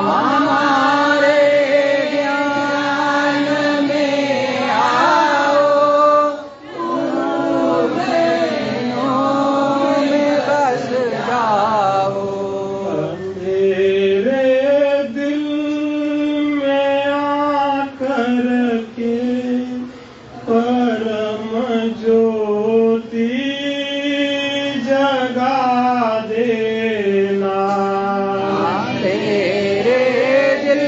हमारे ध्यान में आओ, उन नैनों में बस जाओ। मेरे दिल में आकर के परम ज्योति जगा देना। मेरे दिल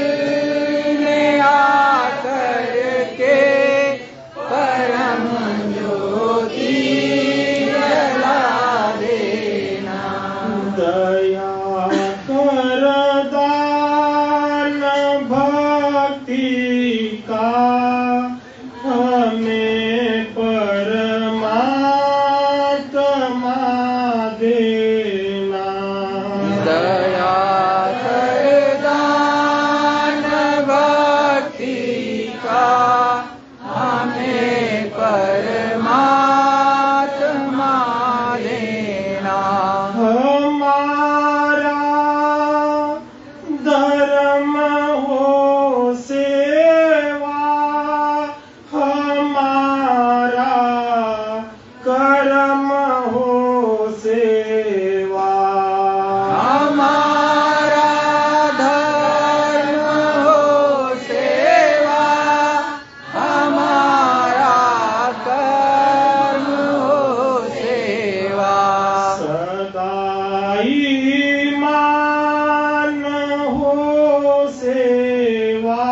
में आकर के परम ज्योति जला देना। दया कर दान भक्ति का हमें परमात्मा देना। दया कर दान भक्ति का हमें परमात्मा देना। हमारा धर्म हो सेवा, हमारा कर्म हो सेवा। हमारा धर्म हो सेवा, हमारा कर्म हो सेवा। सदा ईमान हो सेवा,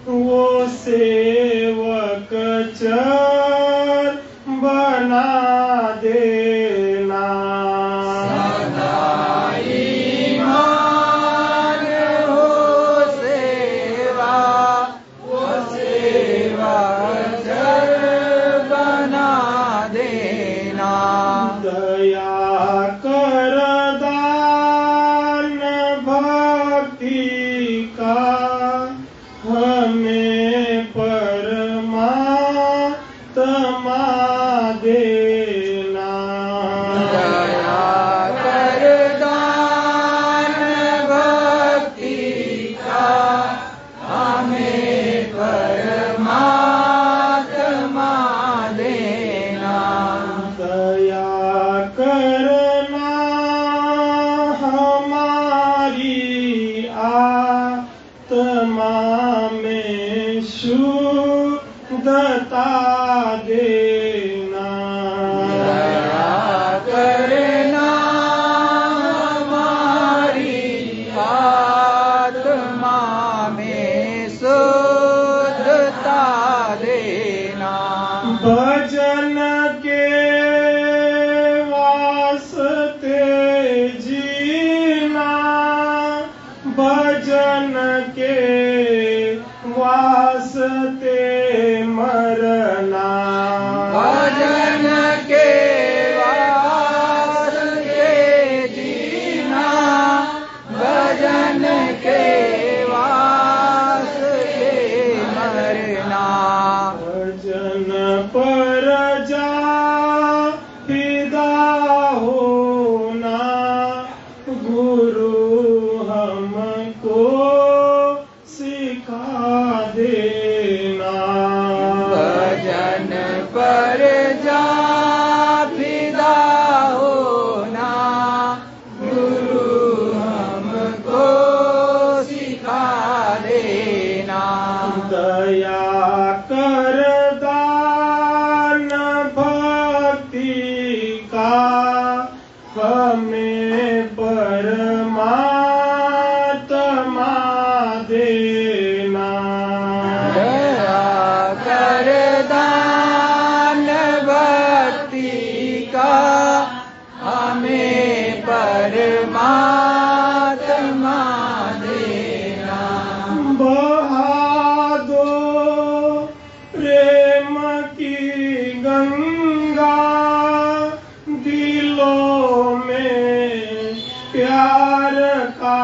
वो सेवक चर बना देना। सदा ईमान हो सेवा, वो सेवा जर बना देना। दया कर दान भक्ति का हमें परमात्मा देना। दया कर दान भक्ति का हमें परमात्मा देना। दया करना हमारी आत्मा में शुद्धता देना। दया करना हमारी आत्मा में शुद्धता देना। भजन के वास्ते जीना, भजन के वास्ते मरना। भजन के वास्ते जीना, भजन के वास्ते मरना। भजन पर जा फिदा होना, गुरु हमको सिखा देना। भजन पर जा फिदा होना, गुरु हमको सिखा देना। दया कर दान भक्ति का हमें परमात्मा देना। दया कर दान भक्ति का हमें परमात्मा देना। बहा दो प्रेम की गंगा दिलों में, प्यार का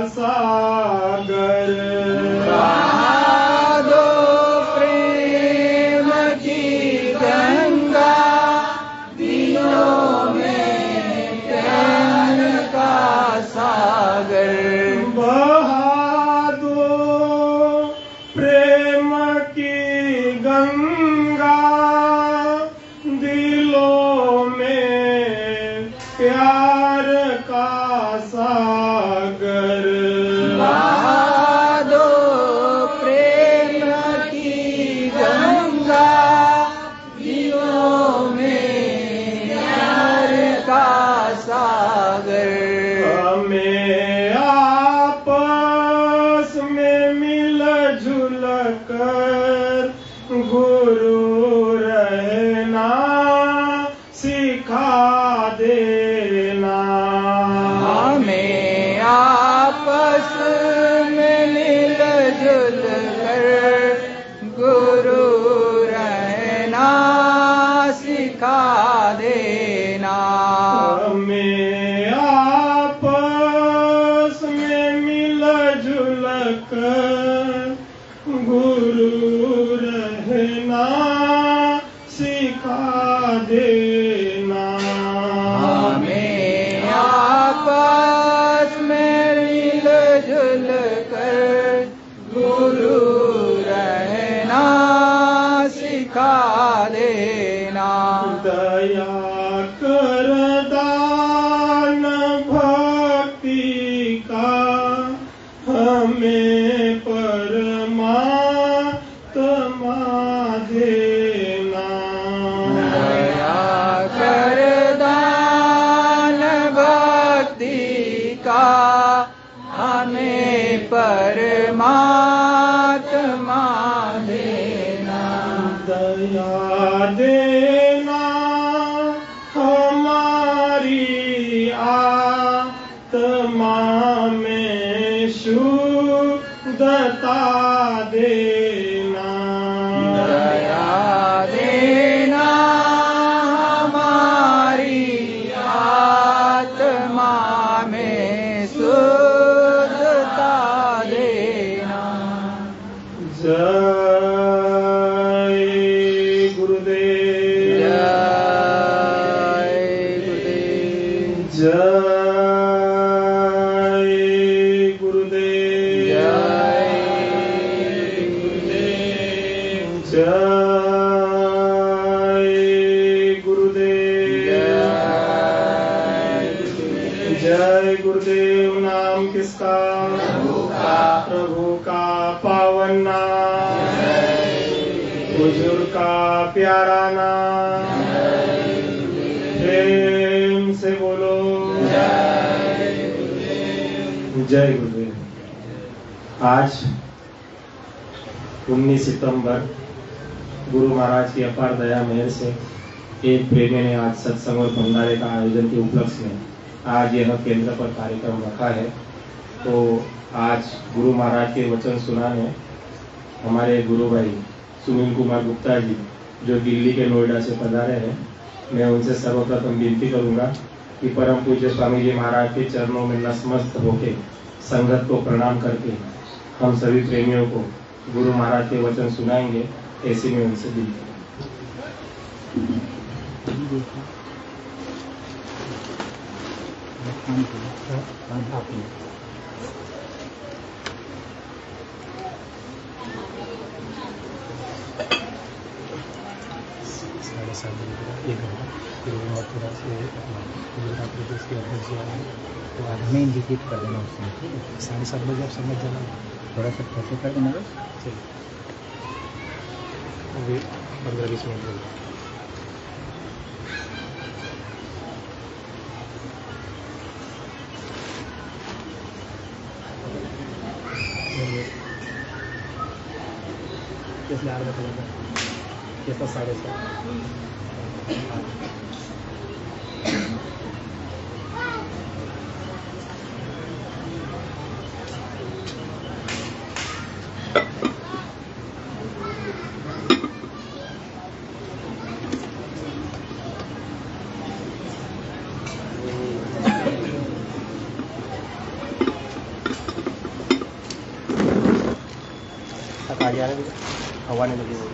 सागर। बहा दो प्रेम की गंगा दिलों में, प्यार का सागर। सागर बहा दो प्रेम की गंगा, दिलों में प्यार का सागर। हमें आपस में मिल-जुल कर गुरु रहना सिखा देना। हमें आपस में मिल-जुल कर गुरु रहना सिखा देना। हमें आपस में मिल-जुल कर गुरु रहना सिखा देना। हमें आपस में मिल-जुल कर गुरु रहना सिखा देना। दया कर दान भक्ति का हमें परमात्मा देना। दया कर दान भक्ति का हमें परमात्मा देना। दया देना हमारी आत्मा में शुद्धता देना। दया देना हमारी आत्मा में शुद्धता देना। जय गुरुदेव। जय गुरुदेव। जय गुरुदेव। जय गुरुदेव। जय गुरुदेव। नाम किसका? प्रभु का पावन नाम, हुजूर का प्यारा नाम। प्रेम से बोलो जय गुरुदेव। आज 19 सितंबर गुरु महाराज की अपार दया मेहर से एक प्रेमी ने आज सत्संग और भंडारे का आयोजन के उपलक्ष्य में आज यह केंद्र पर कार्यक्रम रखा है। तो आज गुरु महाराज के वचन सुनाने हमारे गुरु भाई सुनील कुमार गुप्ता जी जो दिल्ली के नोएडा से पधारे हैं, मैं उनसे सर्वप्रथम विनती करूंगा कि परम पूज्य स्वामी जी महाराज के चरणों में नतमस्तक होकर संगत को प्रणाम करके हम सभी प्रेमियों को गुरु महाराज के वचन सुनाएंगे। ऐसे में उनसे विनती। तो आज हमें इंडिकेट कर देना उसमें, ठीक है? 7:30 बजे आप समझ जाना, थोड़ा सा फोटो कर देना बस। चलिए अभी 15-20 मिनट हो गए। किसने 8 बजे लगा, किसका 7:30। आ जा रहा है, हवा नहीं लगी हुई।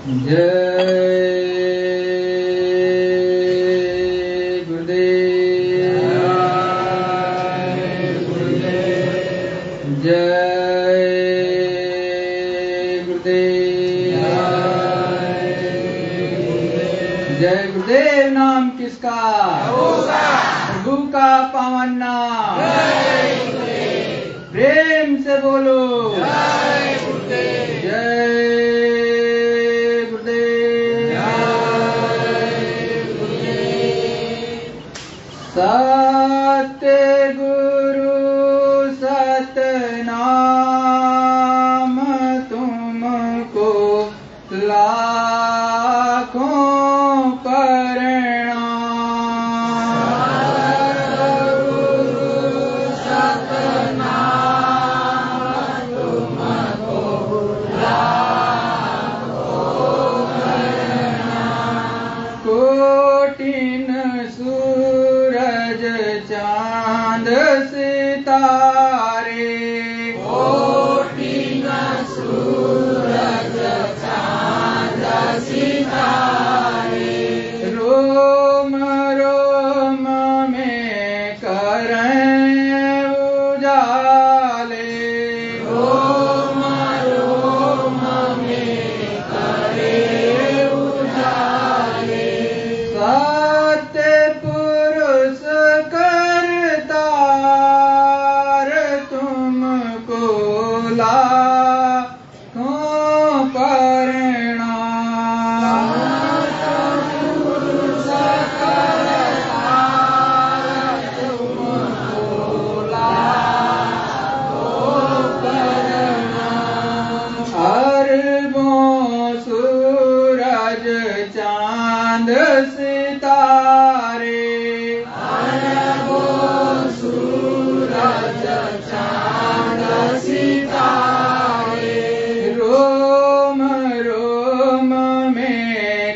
जय गुरुदेव। नाम किसका? प्रभु का पावन नाम। प्रेम से बोलो जय गुरुदेव। सत्य गुरु सतनाम तुमको लाखों कोटिन सूरज चांद सितारे, कोटिन सूरज चांद सितारे, रोम रोम में करें उजाले, रोम रोम में करें उजाले, सत्य पुरुष करतार तुमको लाखों प्रणाम। पुरुष करतार तुमको लाखों प्रणाम। अरबों सूरज चांद सितारे, अरबों सूरज चांद सितारे, रोम रोम में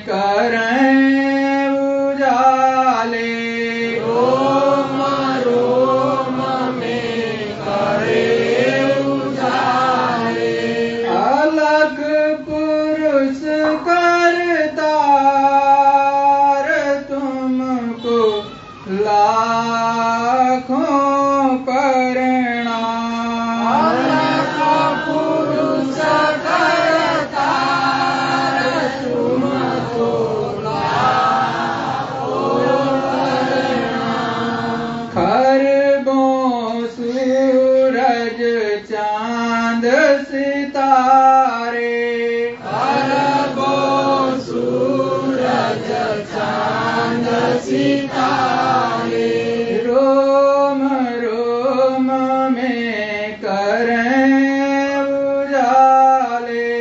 करें उजाले, रोम रोम में करें उजाले, अलग पुरुष करतार तुमको लाखों प्रणाम। अलग पुरुष करतार तुमको लाखों प्रणाम। खरबों सूरज चांद सितारे, खरबों सूरज चांद सितारे, रोम रोम में करें उजाले,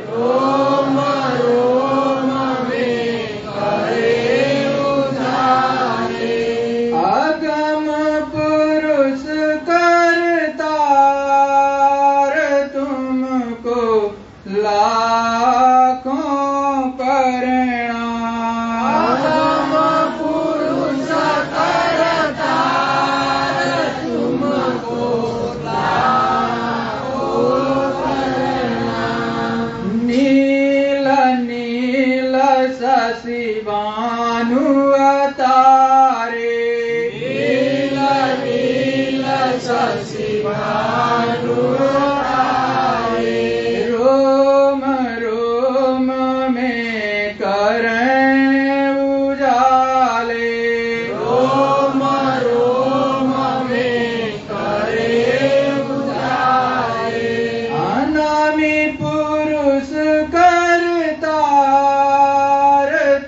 रोम रोम में करें उजाले, अगम पुरुष करतार तुमको लाखों प्रणाम। अगम पुरुष करतार तुमको लाखों प्रणाम। नील नील शशि भानु अवतारे, नील नील शशि भानु अवतारे, रोम रोम में करें उजाले, रोम रोम में करें उजाले, अनामी पुरुष करतार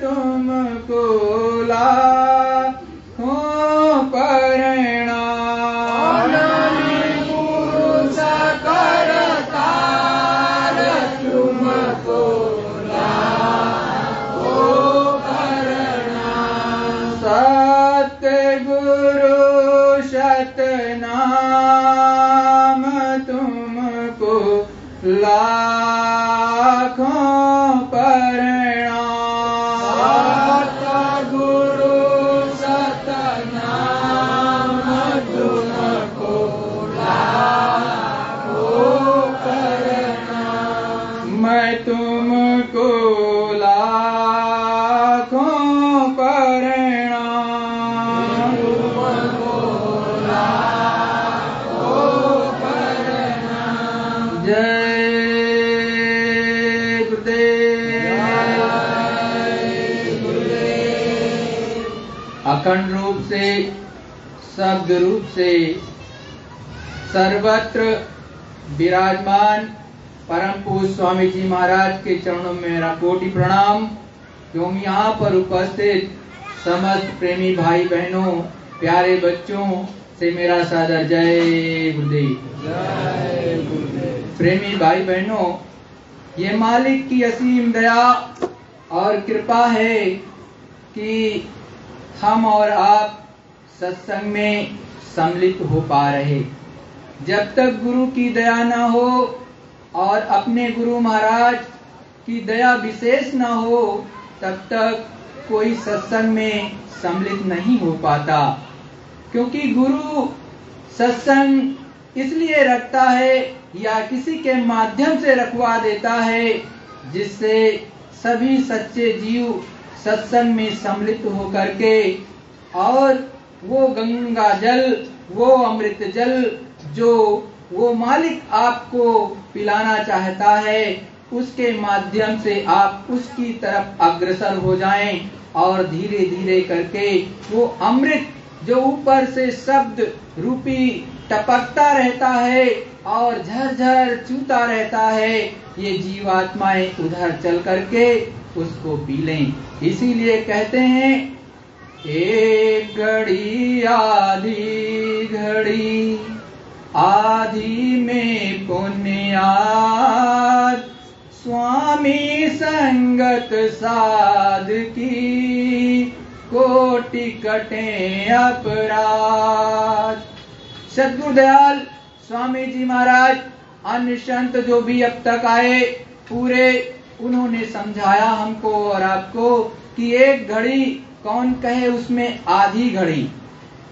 तुमको लाखों प्रणाम। अनामी पुरुष करतार तुमको लाखों प्रणाम। सत्य गुरु सतनाम तुमको लाखों प्रणाम। सत्य गुरु सतनाम तुमको लाखों प्रणाम। मैं तुमको अखंड रूप से, शब्द रूप से सर्वत्र विराजमान परम पूज्य स्वामी जी महाराज के चरणों में मेरा कोटि प्रणाम। एवं यहाँ पर उपस्थित समस्त प्रेमी भाई बहनों, प्यारे बच्चों से मेरा सादर जय गुरुदेव। जय गुरुदेव। प्रेमी भाई बहनों, ये मालिक की असीम दया और कृपा है कि हम और आप सत्संग में सम्मिलित हो पा रहे। जब तक गुरु की दया न हो और अपने गुरु महाराज की दया विशेष न हो, तब तक कोई सत्संग में सम्मिलित नहीं हो पाता। क्योंकि गुरु सत्संग इसलिए रखता है या किसी के माध्यम से रखवा देता है, जिससे सभी सच्चे जीव सत्संग में सम्मिलित होकर के और वो गंगा जल, वो अमृत जल जो वो मालिक आपको पिलाना चाहता है, उसके माध्यम से आप उसकी तरफ अग्रसर हो जाएं और धीरे धीरे करके वो अमृत जो ऊपर से शब्द रूपी टपकता रहता है और झरझर चूता रहता है, ये जीवात्माएं उधर चल करके उसको पी लें। इसीलिए कहते हैं, एक घड़ी आधी घड़ी, आधी में पुण्यात, स्वामी संगत साध की, कोटि कटे अपराध। सद्गुरुदयाल स्वामी जी महाराज, अन्य संत जो भी अब तक आए, पूरे उन्होंने समझाया हमको और आपको कि एक घड़ी कौन कहे, उसमें आधी घड़ी।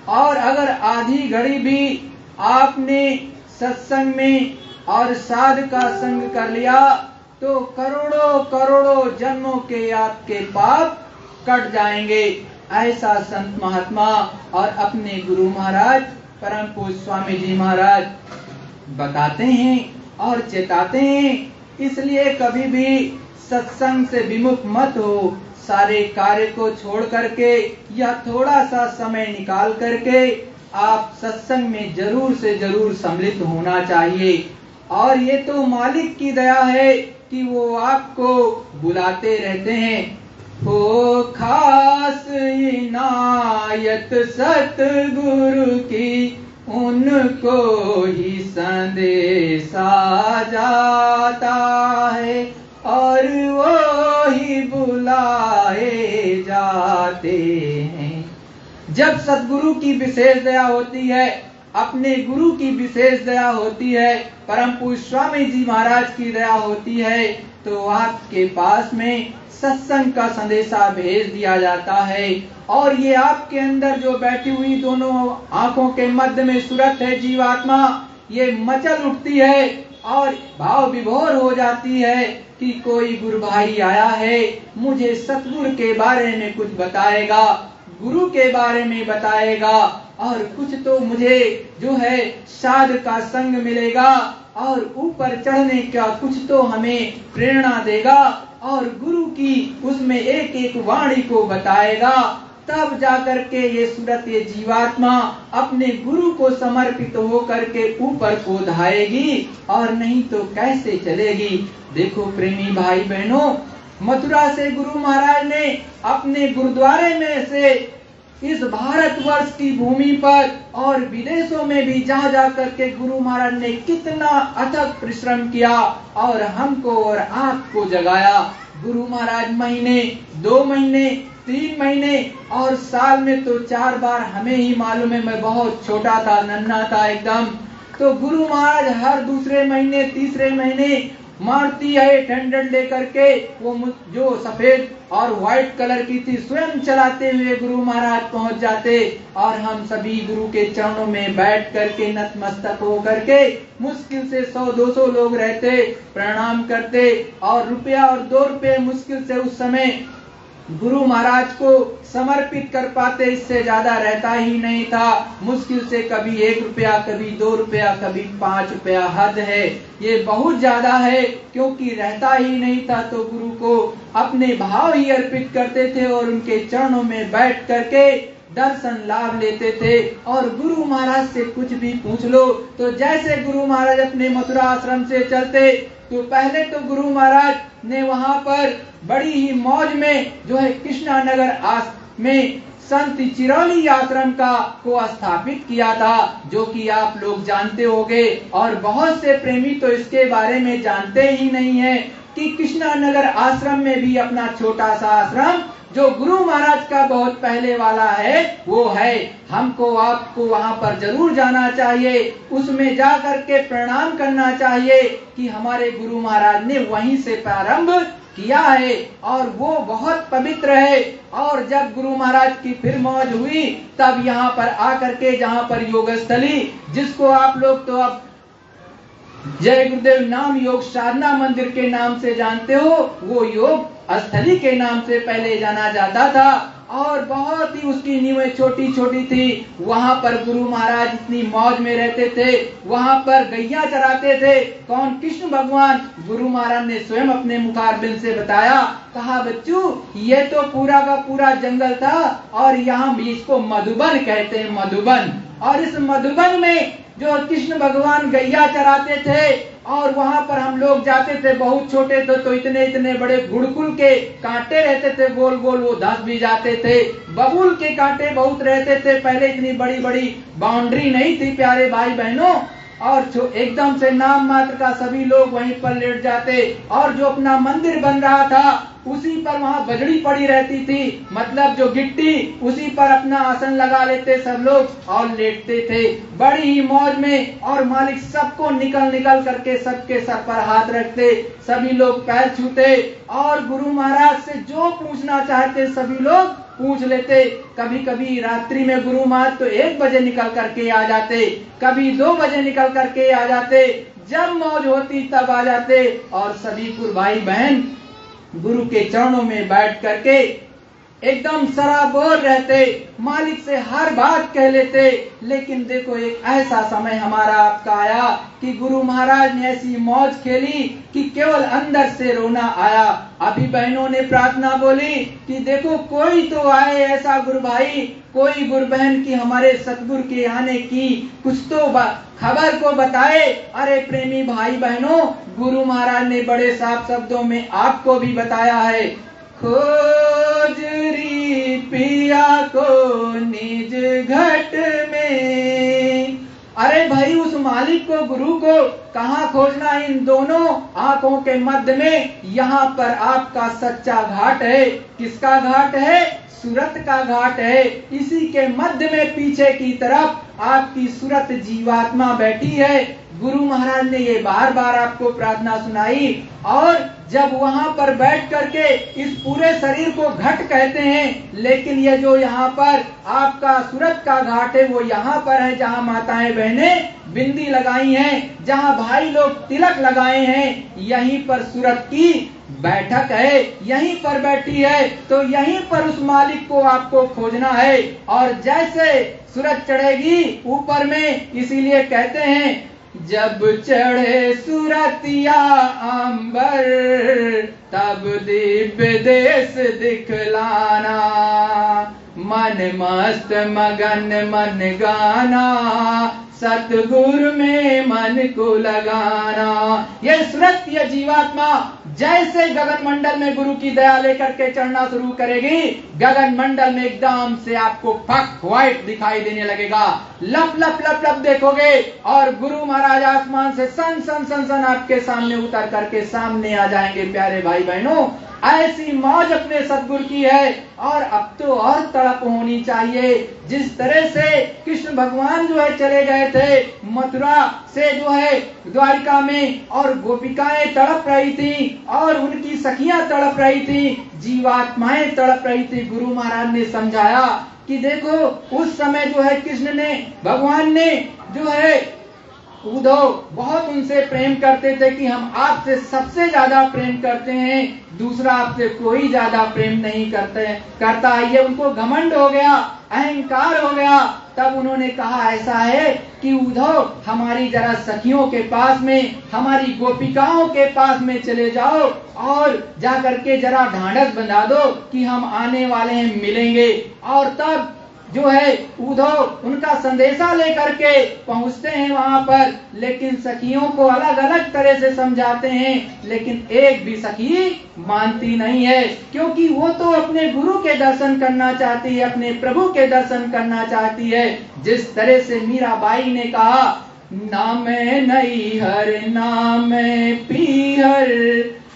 और अगर आधी घड़ी भी आपने सत्संग में और साध का संग कर लिया, तो करोड़ों करोड़ों जन्मों के आपके पाप कट जाएंगे। ऐसा संत महात्मा और अपने गुरु महाराज परम पूज्य स्वामी जी महाराज बताते हैं और चेताते हैं। इसलिए कभी भी सत्संग से विमुख मत हो। सारे कार्य को छोड़ करके या थोड़ा सा समय निकाल करके आप सत्संग में जरूर से जरूर सम्मिलित होना चाहिए। और ये तो मालिक की दया है कि वो आपको बुलाते रहते हैं। हो खास इनायत सतगुरु की, उनको ही संदेशा जाता है और वो ही बुलाए जाते हैं। जब सद्गुरु की विशेष दया होती है, अपने गुरु की विशेष दया होती है, परम पूज्य स्वामी जी महाराज की दया होती है, तो आपके पास में सत्संग का संदेशा भेज दिया जाता है। और ये आपके अंदर जो बैठी हुई दोनों आंखों के मध्य में सूरत है जीवात्मा, ये मचल उठती है और भाव विभोर हो जाती है कि कोई गुरु भाई आया है, मुझे सतगुरु के बारे में कुछ बताएगा, गुरु के बारे में बताएगा, और कुछ तो मुझे जो है साध का संग मिलेगा और ऊपर चढ़ने का कुछ तो हमें प्रेरणा देगा और गुरु की उसमें एक एक वाणी को बताएगा। तब जाकर के ये सूरत, ये जीवात्मा अपने गुरु को समर्पित हो करके ऊपर को धाएगी, और नहीं तो कैसे चलेगी। देखो प्रेमी भाई बहनों, मथुरा से गुरु महाराज ने अपने गुरुद्वारे में से इस भारतवर्ष की भूमि पर और विदेशों में भी जा जा करके गुरु महाराज ने कितना अथक परिश्रम किया और हमको और आपको जगाया। गुरु महाराज महीने, 2 महीने, 3 महीने और साल में तो 4 बार, हमें ही मालूम है, मैं बहुत छोटा था, नन्हा था एकदम, तो गुरु महाराज हर दूसरे महीने, तीसरे महीने मारुति 800 लेकर के, वो जो सफेद और व्हाइट कलर की थी, स्वयं चलाते हुए गुरु महाराज पहुंच जाते और हम सभी गुरु के चरणों में बैठ करके नतमस्तक हो करके मुश्किल से 100-200 लोग रहते, प्रणाम करते और रुपया और 2 रुपये मुश्किल से उस समय गुरु महाराज को समर्पित कर पाते, इससे ज्यादा रहता ही नहीं था। मुश्किल से कभी 1 रुपया, कभी 2 रुपया, कभी 5 रुपया, हद है, ये बहुत ज्यादा है, क्योंकि रहता ही नहीं था। तो गुरु को अपने भाव ही अर्पित करते थे और उनके चरणों में बैठ करके दर्शन लाभ लेते थे। और गुरु महाराज से कुछ भी पूछ लो तो जैसे गुरु महाराज अपने मथुरा आश्रम से चलते तो पहले तो गुरु महाराज ने वहां पर बड़ी ही मौज में जो है कृष्णा नगर में संत चिरौली आश्रम को स्थापित किया था, जो कि आप लोग जानते होंगे। और बहुत से प्रेमी तो इसके बारे में जानते ही नहीं है कि कृष्णा नगर आश्रम में भी अपना छोटा सा आश्रम जो गुरु महाराज का बहुत पहले वाला है वो है। हमको आपको वहां पर जरूर जाना चाहिए, उसमें जा करके प्रणाम करना चाहिए कि हमारे गुरु महाराज ने वहीं से प्रारंभ किया है और वो बहुत पवित्र है। और जब गुरु महाराज की फिर मौज हुई तब यहाँ पर आकर के जहाँ पर योग स्थली, जिसको आप लोग तो अब जय गुरुदेव नाम योग साधना मंदिर के नाम से जानते हो, वो योग स्थली के नाम से पहले जाना जाता था। और बहुत ही उसकी नींवें छोटी छोटी थी। वहां पर गुरु महाराज इतनी मौज में रहते थे, वहां पर गैया चराते थे। कौन? कृष्ण भगवान। गुरु महाराज ने स्वयं अपने मुखारबिंद से बताया, कहा बच्चू ये तो पूरा का पूरा जंगल था और यहाँ भी इसको मधुबन कहते हैं, मधुबन। और इस मधुबन में जो कृष्ण भगवान गैया चराते थे और वहां पर हम लोग जाते थे, बहुत छोटे थे तो इतने इतने बड़े गुड़कुल के कांटे रहते थे, गोल गोल, वो धस भी जाते थे। बबूल के कांटे बहुत रहते थे, पहले इतनी बड़ी बड़ी बाउंड्री नहीं थी प्यारे भाई बहनों। और एकदम से नाम मात्र का सभी लोग वहीं पर लेट जाते। और जो अपना मंदिर बन रहा था उसी पर वहाँ बजड़ी पड़ी रहती थी, मतलब जो गिट्टी, उसी पर अपना आसन लगा लेते सब लोग और लेटते थे बड़ी ही मौज में। और मालिक सबको निकल निकल करके सबके सर पर हाथ रखते, सभी लोग पैर छूते और गुरु महाराज से जो पूछना चाहते सभी लोग पूछ लेते। कभी कभी रात्रि में गुरु महाराज तो 1 बजे निकल करके आ जाते, कभी 2 बजे निकल करके आ जाते, जब मौज होती तब आ जाते। और सभी गुरु भाई बहन गुरु के चरणों में बैठ करके एकदम सराबोर रहते, मालिक से हर बात कह लेते। लेकिन देखो एक ऐसा समय हमारा आपका आया कि गुरु महाराज ने ऐसी मौज खेली कि केवल अंदर से रोना आया। अभी बहनों ने प्रार्थना बोली कि देखो कोई तो आए ऐसा गुरु भाई, कोई गुरु बहन की हमारे सतगुरु के आने की कुछ तो खबर को बताए। अरे प्रेमी भाई बहनों, गुरु महाराज ने बड़े साफ शब्दों में आपको भी बताया है, खोजरी पिया को निज घट में। अरे भाई उस मालिक को, गुरु को कहाँ खोजना? इन दोनों आंखों के मध्य में। यहाँ पर आपका सच्चा घाट है। किसका घाट है? सूरत का घाट है। इसी के मध्य में पीछे की तरफ आपकी सूरत जीवात्मा बैठी है। गुरु महाराज ने ये बार बार आपको प्रार्थना सुनाई। और जब वहां पर बैठ करके इस पूरे शरीर को घट कहते हैं, लेकिन ये जो यहाँ पर आपका सूरत का घाट है वो यहाँ पर है जहाँ माताएं बहनें बिंदी लगाई हैं, जहाँ भाई लोग तिलक लगाए हैं, यहीं पर सूरत की बैठक है, यहीं पर बैठी है। तो यहीं पर उस मालिक को आपको खोजना है। और जैसे सूरज चढ़ेगी ऊपर में, इसीलिए कहते हैं जब चढ़े सूरतिया अंबर तब दिव्य देश दिखलाना, मन मस्त मगन मन गाना, सतगुरु में मन को लगाना। ये सूरत, ये जीवात्मा जैसे गगन मंडल में गुरु की दया लेकर के चढ़ना शुरू करेगी, गगन मंडल में एकदम से आपको पक व्हाइट दिखाई देने लगेगा, लप लप लप लप देखोगे और गुरु महाराज आसमान से सन सन सन सन आपके सामने उतर करके सामने आ जाएंगे। प्यारे भाई बहनों, ऐसी मौज अपने सतगुरु की है। और अब तो और तड़प होनी चाहिए। जिस तरह से कृष्ण भगवान जो है चले गए थे मथुरा से जो है द्वारिका में, और गोपिकाएं तड़प रही थी और उनकी सखियां तड़प रही थी, जीवात्माएं तड़प रही थी। गुरु महाराज ने समझाया कि देखो उस समय जो है कृष्ण ने, भगवान ने जो है उद्धव बहुत उनसे प्रेम करते थे कि हम आपसे सबसे ज्यादा प्रेम करते हैं, दूसरा आपसे कोई ज्यादा प्रेम नहीं करता। ये उनको घमंड हो गया, अहंकार हो गया। तब उन्होंने कहा ऐसा है कि उद्धव हमारी जरा सखियों के पास में, हमारी गोपिकाओं के पास में चले जाओ और जाकर के जरा ढांढस बंधा दो कि हम आने वाले हैं, मिलेंगे। और तब जो है उद्धव उनका संदेशा लेकर के पहुंचते हैं वहां पर, लेकिन सखियों को अलग अलग तरह से समझाते हैं, लेकिन एक भी सखी मानती नहीं है, क्योंकि वो तो अपने गुरु के दर्शन करना चाहती है, अपने प्रभु के दर्शन करना चाहती है। जिस तरह से मीराबाई ने कहा, ना मैं नैहर ना मैं पीहर,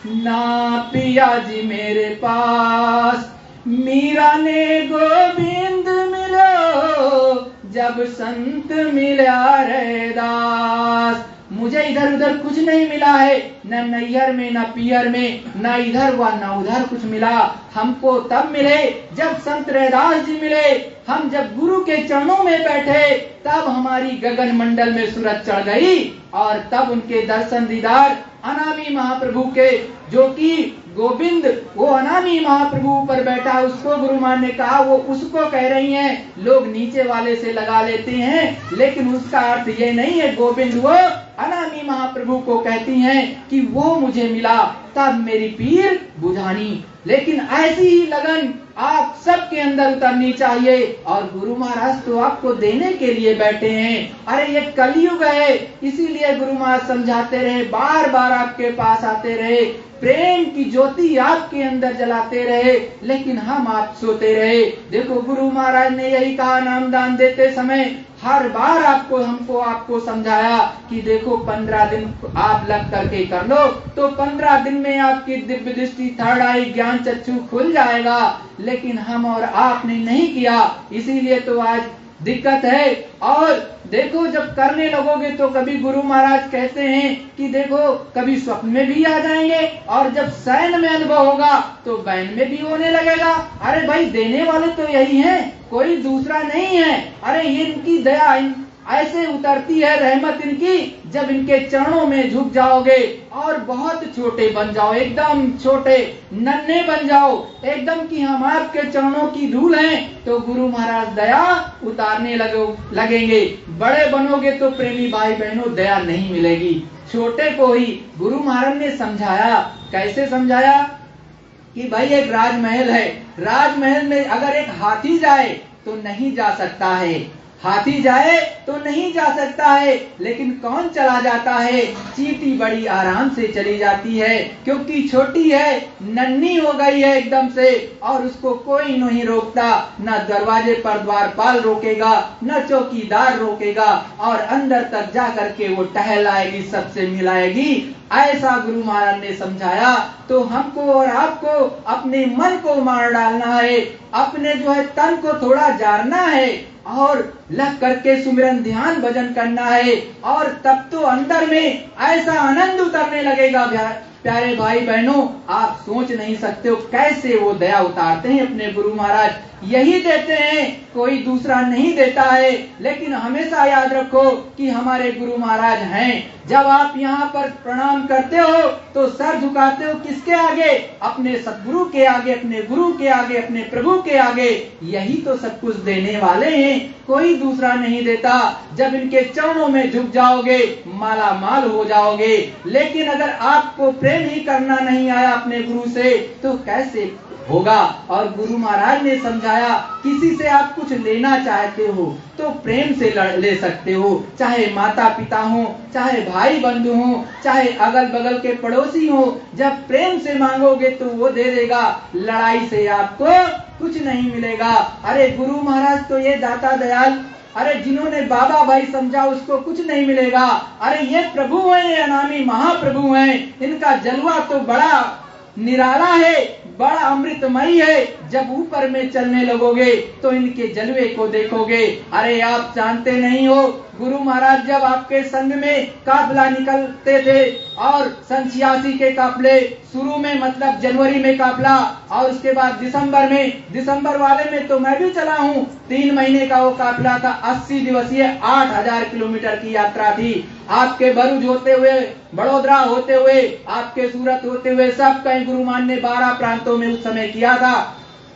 ना पिया जी मेरे पास, मीरा ने गोविंद मिलो जब संत मिला रैदास। मुझे इधर उधर कुछ नहीं मिला है, न नैहर में न पियर में, न इधर व न उधर कुछ मिला। हमको तब मिले जब संत रैदास जी मिले, हम जब गुरु के चरणों में बैठे तब हमारी गगन मंडल में सूरज चढ़ गई, और तब उनके दर्शन दीदार अनामी महाप्रभु के, जो कि गोविंद वो अनामी महाप्रभु पर बैठा, उसको गुरु मान ने कहा, वो उसको कह रही हैं। लोग नीचे वाले से लगा लेते हैं, लेकिन उसका अर्थ ये नहीं है। गोविंद वो अनामी महाप्रभु को कहती हैं कि वो मुझे मिला तब मेरी पीर बुझानी। लेकिन ऐसी ही लगन आप सबके अंदर उतरनी चाहिए, और गुरु महाराज तो आपको देने के लिए बैठे हैं। अरे ये कलयुग है, इसीलिए गुरु महाराज समझाते रहे, बार बार आपके पास आते रहे, प्रेम की ज्योति आपके अंदर जलाते रहे, लेकिन हम आप सोते रहे। देखो गुरु महाराज ने यही कहा नामदान देते समय, हर बार आपको समझाया कि देखो 15 दिन आप लग करके कर लो, तो 15 दिन में आपकी दिव्य दृष्टि, थर्ड आई, ज्ञान चक्षु खुल जाएगा। लेकिन हम और आपने नहीं किया, इसीलिए तो आज दिक्कत है। और देखो जब करने लगोगे तो कभी गुरु महाराज कहते हैं कि देखो कभी स्वप्न में भी आ जाएंगे, और जब शयन में अनुभव होगा तो बैन में भी होने लगेगा। अरे भाई देने वाले तो यही हैं, कोई दूसरा नहीं है। अरे ये इनकी दया ऐसे उतरती है, रहमत इनकी, जब इनके चरणों में झुक जाओगे और बहुत छोटे बन जाओ, एकदम छोटे नन्हे बन जाओ, एकदम कि हम आपके चरणों की धूल हैं, तो गुरु महाराज दया उतारने लगेंगे। बड़े बनोगे तो प्रेमी भाई बहनों दया नहीं मिलेगी, छोटे को ही। गुरु महाराज ने समझाया, कैसे समझाया कि भाई एक राजमहल है, राजमहल में अगर एक हाथी जाए तो नहीं जा सकता है, हाथी जाए तो नहीं जा सकता है, लेकिन कौन चला जाता है? चींटी बड़ी आराम से चली जाती है, क्योंकि छोटी है, नन्ही हो गई है एकदम से, और उसको कोई नहीं रोकता, न दरवाजे पर द्वारपाल रोकेगा, न चौकीदार रोकेगा, और अंदर तक जा करके वो टहलाएगी, सबसे मिलाएगी। ऐसा गुरु महाराज ने समझाया। तो हमको और आपको अपने मन को मार डालना है, अपने जो है तन को थोड़ा जारना है, और लग करके सुमिरन ध्यान भजन करना है, और तब तो अंदर में ऐसा आनंद उतरने लगेगा। प्यारे भाई बहनों, आप सोच नहीं सकते हो कैसे वो दया उतारते हैं अपने गुरु महाराज। यही देते हैं, कोई दूसरा नहीं देता है। लेकिन हमेशा याद रखो कि हमारे गुरु महाराज हैं। जब आप यहाँ पर प्रणाम करते हो तो सर झुकाते हो किसके आगे? अपने सतगुरु के आगे, अपने गुरु के आगे, अपने प्रभु के आगे। यही तो सब कुछ देने वाले हैं, कोई दूसरा नहीं देता। जब इनके चरणों में झुक जाओगे माला माल हो जाओगे। लेकिन अगर आपको प्रेम ही करना नहीं आया अपने गुरु से तो कैसे होगा? और गुरु महाराज ने समझाया, किसी से आप कुछ लेना चाहते हो तो प्रेम से ले सकते हो, चाहे माता पिता हो, चाहे भाई बंधु हो, चाहे अगल बगल के पड़ोसी हो। जब प्रेम से मांगोगे तो वो दे देगा, लड़ाई से आपको कुछ नहीं मिलेगा। अरे गुरु महाराज तो ये दाता दयाल, अरे जिन्होंने बाबा भाई समझा उसको कुछ नहीं मिलेगा। अरे ये प्रभु हैं, ये अनामी महाप्रभु हैं, इनका जलवा तो बड़ा निराला है, बड़ा अमृतमयी है। जब ऊपर में चलने लगोगे तो इनके जलवे को देखोगे। अरे आप जानते नहीं हो, गुरु महाराज जब आपके संग में काफिला निकलते थे, और सन 86 के काफिले शुरू में, मतलब जनवरी में काफिला, और उसके बाद दिसंबर वाले में तो मैं भी चला हूँ। 3 महीने का वो काफिला था, 80 दिवसीय 8000 किलोमीटर की यात्रा थी। आपके भरूच होते हुए, बड़ोदरा होते हुए, आपके सूरत होते हुए, सब कहीं गुरु महाराज ने 12 प्रांतों में उस समय किया था।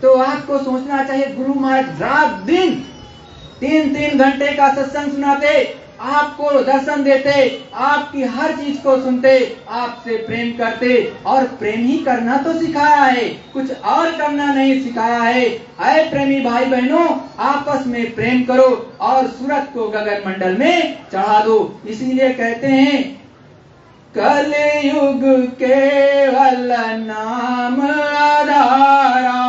तो आपको सोचना चाहिए, गुरु महाराज रात दिन 3-3 घंटे का सत्संग सुनाते। आपको दर्शन देते, आपकी हर चीज को सुनते, आपसे प्रेम करते, और प्रेम ही करना तो सिखाया है, कुछ और करना नहीं सिखाया है। ऐ प्रेमी भाई बहनों, आपस में प्रेम करो और सूरत को गगन मंडल में चढ़ा दो। इसीलिए कहते हैं कलयुग केवल नाम आधारा,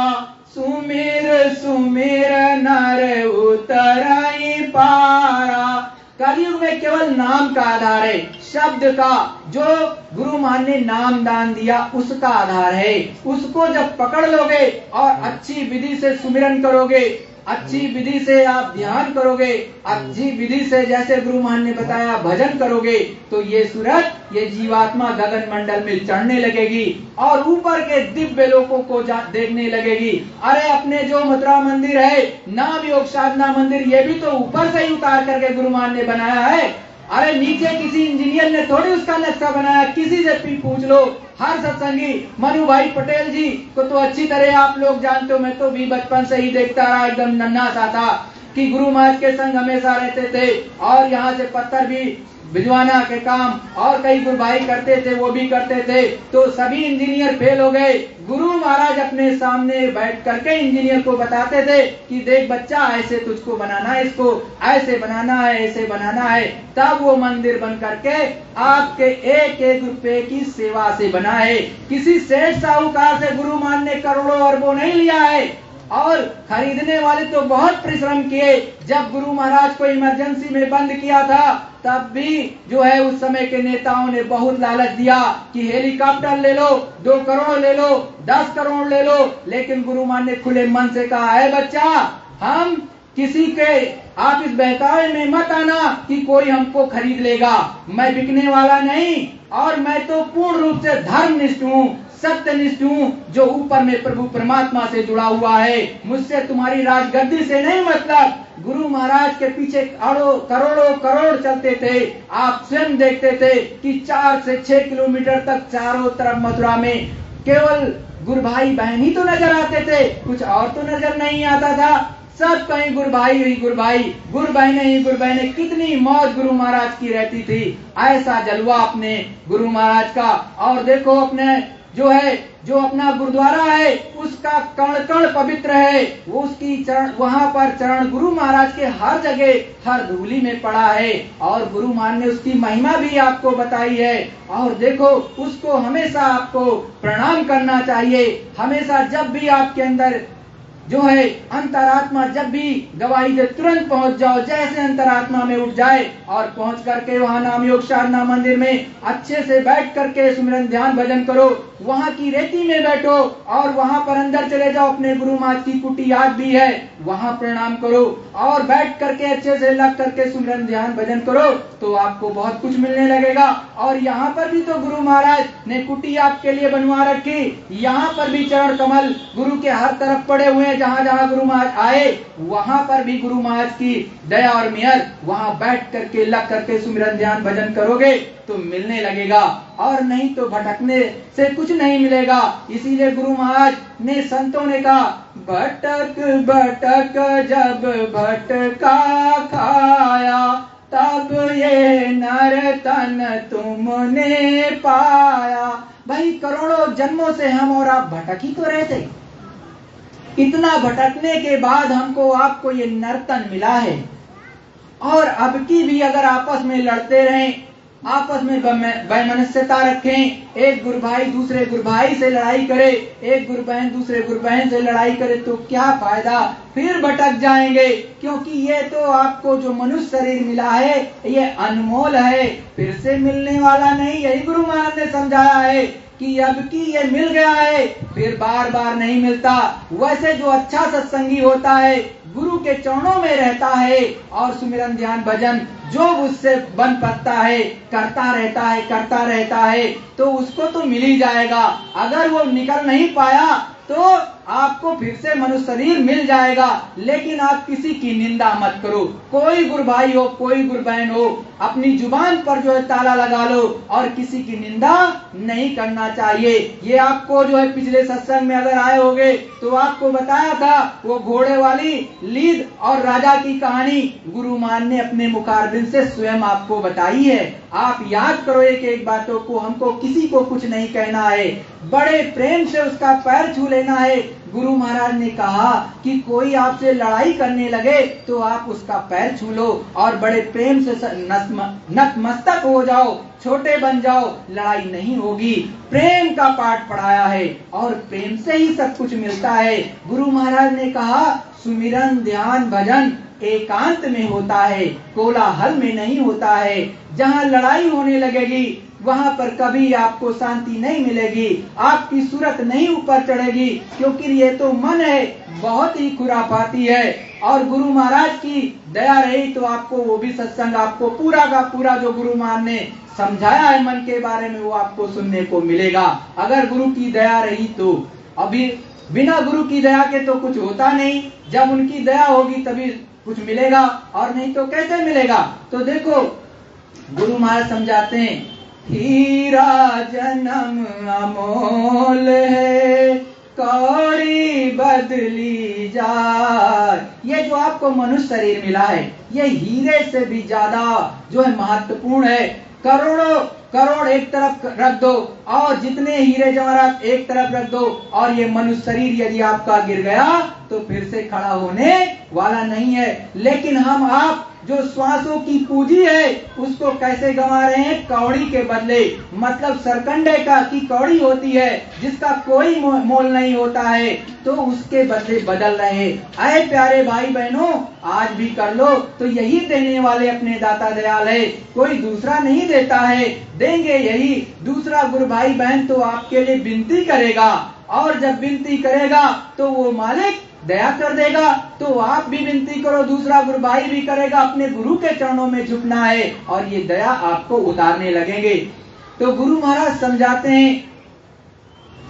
सुमिर सुमिर नर उतराई पारा। कलयुग में केवल नाम का आधार है, शब्द का, जो गुरु महान ने नाम दान दिया उसका आधार है। उसको जब पकड़ लोगे और अच्छी विधि से सुमिरन करोगे, अच्छी विधि से आप ध्यान करोगे, अच्छी विधि से जैसे गुरु महान ने बताया भजन करोगे, तो ये सूरत, ये जीवात्मा गगन मंडल में चढ़ने लगेगी और ऊपर के दिव्य लोकों को देखने लगेगी। अरे अपने जो मथुरा मंदिर है, नाम योग साधना मंदिर, ये भी तो ऊपर से ही उतार करके गुरु महान ने बनाया है। अरे नीचे किसी इंजीनियर ने थोड़ी उसका नक्शा बनाया, किसी से भी पूछ लो। हर सत्संगी मनु भाई पटेल जी को तो अच्छी तरह आप लोग जानते हो, मैं तो भी बचपन से ही देखता रहा, एकदम नन्हा सा था कि गुरु महाराज के संग हमेशा रहते थे, और यहाँ से पत्थर भी भिजवाना के काम और कई गुरु भाई करते थे, वो भी करते थे। तो सभी इंजीनियर फेल हो गए। गुरु महाराज अपने सामने बैठ करके इंजीनियर को बताते थे कि देख बच्चा, ऐसे तुझको बनाना है, इसको ऐसे बनाना है, ऐसे बनाना है। तब वो मंदिर बन करके आपके एक एक रुपए की सेवा से बना है। किसी सेठ साहूकार से गुरु महाराज ने करोड़ों अरबों नहीं लिया है, और खरीदने वाले तो बहुत परिश्रम किए। जब गुरु महाराज को इमरजेंसी में बंद किया था, तब भी जो है उस समय के नेताओं ने बहुत लालच दिया कि हेलीकॉप्टर ले लो, 2 करोड़ ले लो, 10 करोड़ ले लो। लेकिन गुरु महाराज ने खुले मन से कहा है बच्चा, हम किसी के, आप इस बहकावे में मत आना कि कोई हमको खरीद लेगा, मैं बिकने वाला नहीं, और मैं तो पूर्ण रूप से धर्मनिष्ठ हूँ, सत्यनिष्ठ हूँ, जो ऊपर में प्रभु परमात्मा से जुड़ा हुआ है। मुझसे तुम्हारी राजगद्दी से नहीं मतलब। गुरु महाराज के पीछे करोड़ों करोड़ चलते थे। आप स्वयं देखते थे कि 4 से 6 किलोमीटर तक चारों तरफ मथुरा में केवल गुरु भाई बहन ही तो नजर आते थे, कुछ और तो नजर नहीं आता था। सब कहीं गुरु भाई ही गुरु भाई, गुरु बहने ही गुरु बहने। कितनी मौज गुरु महाराज की रहती थी, ऐसा जलवा अपने गुरु महाराज का। और देखो अपने जो है, जो अपना गुरुद्वारा है, उसका कण कण पवित्र है, वो उसकी चरण, वहां पर चरण गुरु महाराज के हर जगह हर धूली में पड़ा है, और गुरु महाराज ने उसकी महिमा भी आपको बताई है। और देखो उसको हमेशा आपको प्रणाम करना चाहिए। हमेशा जब भी आपके अंदर जो है अंतरात्मा जब भी गवाही दे, तुरंत पहुंच जाओ, जैसे अंतरात्मा में उठ जाए, और पहुंच करके वहां नाम योग साधना मंदिर में अच्छे से बैठ करके सुमिरन ध्यान भजन करो। वहां की रेती में बैठो और वहां पर अंदर चले जाओ, अपने गुरु महाराज की कुटी याद भी है, वहां प्रणाम करो और बैठ करके अच्छे से लग करके सुमिरन ध्यान भजन करो, तो आपको बहुत कुछ मिलने लगेगा। और यहाँ पर भी तो गुरु महाराज ने कुटी आपके लिए बनवा रखी, यहाँ पर भी चरण कमल गुरु के हर तरफ पड़े हुए हैं। जहाँ जहाँ गुरु महाराज आए वहां पर भी गुरु महाराज की दया और मेहर, वहां बैठ करके लग करके सुमिरन ध्यान भजन करोगे तो मिलने लगेगा, और नहीं तो भटकने से कुछ नहीं मिलेगा। इसीलिए गुरु महाराज ने, संतों ने कहा, भटक भटक जब भटका खाया, तब ये नर तन तुमने पाया। भाई करोड़ों जन्मों से हम और आप भटक ही तो रहे थे, इतना भटकने के बाद हमको आपको ये नर्तन मिला है। और अब की भी अगर आपस में लड़ते रहें, आपस में वैमनस्यता रखें, एक गुरु भाई दूसरे गुरु भाई से लड़ाई करे, एक गुरु बहन दूसरे गुरु बहन से लड़ाई करे, तो क्या फायदा, फिर भटक जाएंगे। क्योंकि ये तो आपको जो मनुष्य शरीर मिला है ये अनमोल है, फिर से मिलने वाला नहीं। यही गुरु महाराज ने समझाया है कि अब की ये मिल गया है, फिर बार बार नहीं मिलता। वैसे जो अच्छा सत्संगी होता है, गुरु के चरणों में रहता है और सुमिरन ध्यान भजन जो उससे बन पड़ता है, करता रहता है, तो उसको तो मिल ही जाएगा। अगर वो निकल नहीं पाया तो आपको फिर से मनुष्य शरीर मिल जाएगा। लेकिन आप किसी की निंदा मत करो। कोई गुरु भाई हो, कोई गुरु बहन हो, अपनी जुबान पर जो है ताला लगा लो और किसी की निंदा नहीं करना चाहिए। ये आपको जो है पिछले सत्संग में अगर आए होगे तो आपको बताया था वो घोड़े वाली लीद और राजा की कहानी गुरु मान ने अपने मुखारबिंद से स्वयं आपको बताई है। आप याद करो एक एक बातों को। हमको किसी को कुछ नहीं कहना है, बड़े प्रेम से उसका पैर छू लेना है। गुरु महाराज ने कहा कि कोई आपसे लड़ाई करने लगे तो आप उसका पैर छू लो और बड़े प्रेम से नतमस्तक हो जाओ, छोटे बन जाओ, लड़ाई नहीं होगी। प्रेम का पाठ पढ़ाया है और प्रेम से ही सब कुछ मिलता है। गुरु महाराज ने कहा सुमिरन ध्यान भजन एकांत में होता है, कोलाहल में नहीं होता है। जहाँ लड़ाई होने लगेगी वहां पर कभी आपको शांति नहीं मिलेगी, आपकी सूरत नहीं ऊपर चढ़ेगी, क्योंकि ये तो मन है, बहुत ही खुराफाती है। और गुरु महाराज की दया रही तो आपको वो भी सत्संग आपको पूरा का पूरा जो गुरु महाराज ने समझाया है मन के बारे में वो आपको सुनने को मिलेगा, अगर गुरु की दया रही तो। अभी बिना गुरु की दया के तो कुछ होता नहीं, जब उनकी दया होगी तभी कुछ मिलेगा, और नहीं तो कैसे मिलेगा। तो देखो गुरु महाराज समझाते हैं, हीरा जन्म अमोल है, कौड़ी बदली जाए। ये जो आपको मनुष्य शरीर मिला है ये हीरे से भी ज्यादा जो है महत्वपूर्ण है। करोड़ों करोड़ एक तरफ रख दो और जितने हीरे जवाहरात एक तरफ रख दो, और ये मनुष्य शरीर यदि आपका गिर गया तो फिर से खड़ा होने वाला नहीं है। लेकिन हम आप जो श्वासों की पूंजी है उसको कैसे गंवा रहे हैं, कौड़ी के बदले। मतलब सरकंडे का की कौड़ी होती है जिसका कोई मोल नहीं होता है, तो उसके बदले बदल रहे हैं। आए प्यारे भाई बहनों, आज भी कर लो तो यही देने वाले अपने दाता दयाल है, कोई दूसरा नहीं देता है, देंगे यही। दूसरा गुरु भाई बहन तो आपके लिए विनती करेगा, और जब विनती करेगा तो वो मालिक दया कर देगा। तो आप भी विनती करो, दूसरा गुरु भाई भी करेगा, अपने गुरु के चरणों में झुकना है और ये दया आपको उतारने लगेंगे। तो गुरु महाराज समझाते हैं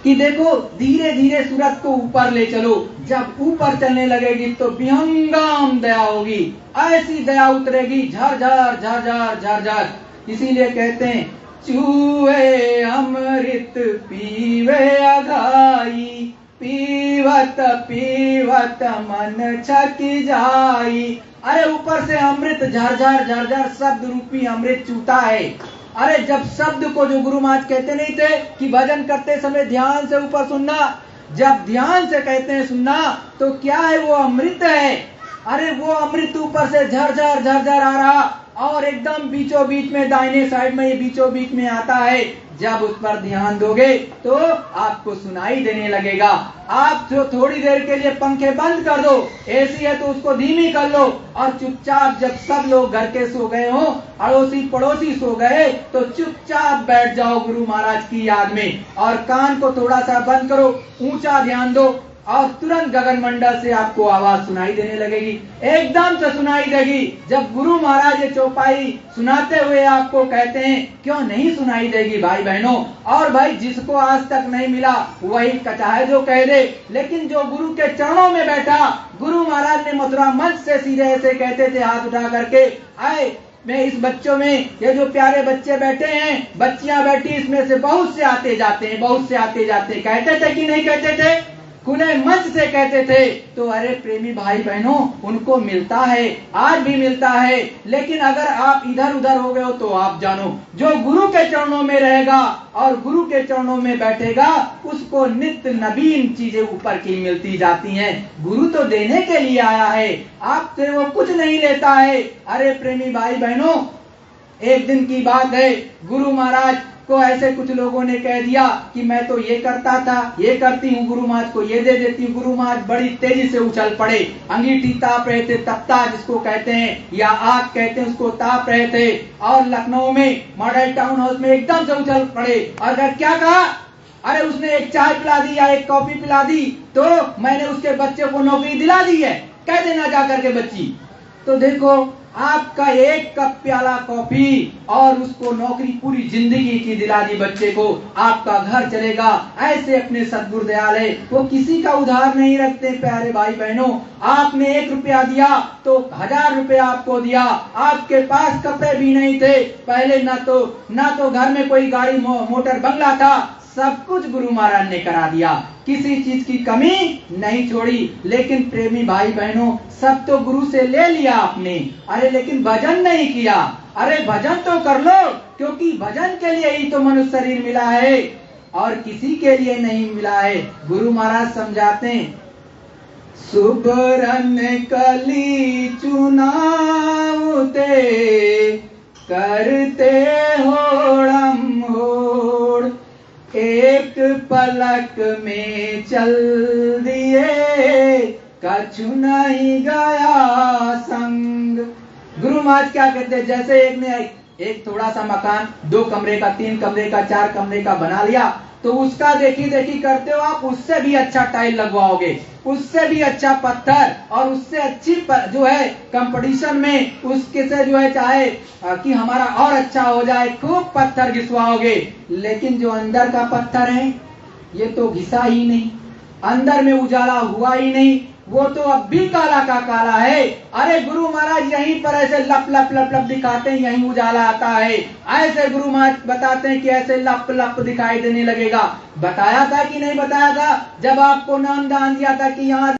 कि देखो धीरे धीरे सूरत को ऊपर ले चलो, जब ऊपर चलने लगेगी तो विहंगम दया होगी, ऐसी दया उतरेगी झरझर झरझर झरझर। इसीलिए कहते हैं चूहे अमृत पीवे अघाई, पीवत पीवत मन छक जाई। अरे ऊपर से अमृत झरझर झरझर शब्द रूपी अमृत चूता है। अरे जब शब्द को जो गुरु महाराज कहते नहीं थे कि भजन करते समय ध्यान से ऊपर सुनना, जब ध्यान से कहते हैं सुनना तो क्या है, वो अमृत है। अरे वो अमृत ऊपर से झरझर झरझर आ रहा और एकदम बीचों बीच में दाहिने साइड में ये बीचों बीच में आता है। जब उस पर ध्यान दोगे तो आपको सुनाई देने लगेगा। आप जो थोड़ी देर के लिए पंखे बंद कर दो, एसी है तो उसको धीमी कर लो, और चुपचाप जब सब लोग घर के सो गए हो, अड़ोसी पड़ोसी सो गए, तो चुपचाप बैठ जाओ गुरु महाराज की याद में, और कान को थोड़ा सा बंद करो, ऊंचा ध्यान दो, और तुरंत गगन मंडल से आपको आवाज सुनाई देने लगेगी, एकदम से सुनाई देगी। जब गुरु महाराज ये चौपाई सुनाते हुए आपको कहते हैं, क्यों नहीं सुनाई देगी भाई बहनों। और भाई जिसको आज तक नहीं मिला वही चाहे जो कह दे, लेकिन जो गुरु के चरणों में बैठा, गुरु महाराज ने मथुरा मंच से सीधे ऐसे कहते थे हाथ उठा करके, आए मैं इस बच्चों में, ये जो प्यारे बच्चे बैठे हैं, बच्चियां बैठी, इसमें से बहुत से आते जाते हैं, बहुत से आते जाते हैं, कहते थे कि नहीं कहते थे, खुले मंच से कहते थे। तो अरे प्रेमी भाई बहनों, उनको मिलता है, आज भी मिलता है। लेकिन अगर आप इधर उधर हो गए हो तो आप जानो, जो गुरु के चरणों में रहेगा और गुरु के चरणों में बैठेगा, उसको नित्य नवीन चीजें ऊपर की मिलती जाती हैं। गुरु तो देने के लिए आया है, आपसे वो कुछ नहीं लेता है। अरे प्रेमी भाई बहनों, एक दिन की बात है, गुरु महाराज को ऐसे कुछ लोगों ने कह दिया कि मैं तो ये करता था, ये करती हूँ, गुरु महाराज को ये दे देती हूँ। गुरु महाराज बड़ी तेजी से उछल पड़े, अंगीठी ताप रहे थे, तख्ता जिसको कहते हैं या आग कहते हैं उसको ताप रहे थे, और लखनऊ में मॉडल टाउन हाउस में एकदम से उछल पड़े। और क्या कहा, अरे उसने एक चाय पिला दी या एक कॉफी पिला दी तो मैंने उसके बच्चे को नौकरी दिला दी है, कह देना जा करके बच्ची। तो देखो आपका एक कप प्याला कॉफी और उसको नौकरी पूरी जिंदगी की दिला दी बच्चे को, आपका घर चलेगा। ऐसे अपने सद्गुरु दयाल है, वो किसी का उधार नहीं रखते। प्यारे भाई बहनों, आपने 1 रुपया दिया तो 1000 रुपया आपको दिया। आपके पास कपड़े भी नहीं थे पहले, ना तो घर में कोई गाड़ी मोटर बंगला था, सब कुछ गुरु महाराज ने करा दिया, किसी चीज की कमी नहीं छोड़ी। लेकिन प्रेमी भाई बहनों, सब तो गुरु से ले लिया आपने, अरे लेकिन भजन नहीं किया। अरे भजन तो कर लो, क्योंकि भजन के लिए ही तो मनुष्य शरीर मिला है और किसी के लिए नहीं मिला है। गुरु महाराज समझाते हैं, सुबरन कली चुनावते करते होड़म होड़, एक पलक में चल दिए कछु नहीं गया संग। गुरु महाराज क्या कहते हैं, जैसे एक ने एक थोड़ा सा मकान 2 कमरे का, 3 कमरे का, 4 कमरे का बना लिया, तो उसका देखी देखी करते हो आप, उससे भी अच्छा टाइल लगवाओगे, उससे भी अच्छा पत्थर और उससे अच्छी जो है कंपटीशन में उसके से जो है चाहे कि हमारा और अच्छा हो जाए, खूब पत्थर घिसवाओगे। लेकिन जो अंदर का पत्थर है ये तो घिसा ही नहीं, अंदर में उजाला हुआ ही नहीं, वो तो अब भी काला का काला है। अरे गुरु महाराज यहीं पर ऐसे लप लप लप लप दिखाते हैं, यहीं उजाला आता है। ऐसे गुरु महाराज बताते हैं कि ऐसे लप लप दिखाई देने लगेगा। बताया था कि नहीं बताया था, जब आपको नाम दान दिया था कि यहाँ